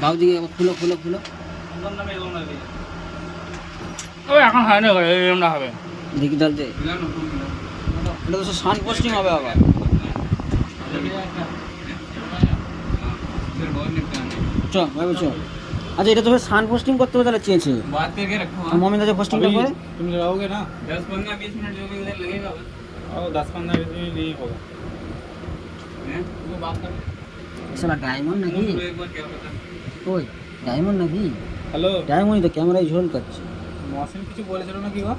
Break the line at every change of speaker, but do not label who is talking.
দাও দিকে খুলো খুলো খুলো।
এখন হয় না, এরকম না হবে।
দেখি ধরতে এটা তো সান পোস্টিং হবে আবার। চ ভাই চ। अच्छा এটা তো সান পোস্টিং করতে হবে, তাহলে চেয়েছে
बात करके रखो।
मम्मी दादा पोस्टिंग करे
तुम लगाओगे ना 10-15-20 मिनट जो भी इधर लगेगा बस। और 10-15-20 मिनट नहीं होगा हैं, वो बात कर।
साला डायमंड নাকি
एक बार क्या पता।
ওই ডায়মন্ড নাকি?
হ্যালো,
ডায়মন্ডই তো ক্যামেরায় ঝোল করছে।
মহসিন কিছু বলেছিল নাকি গো?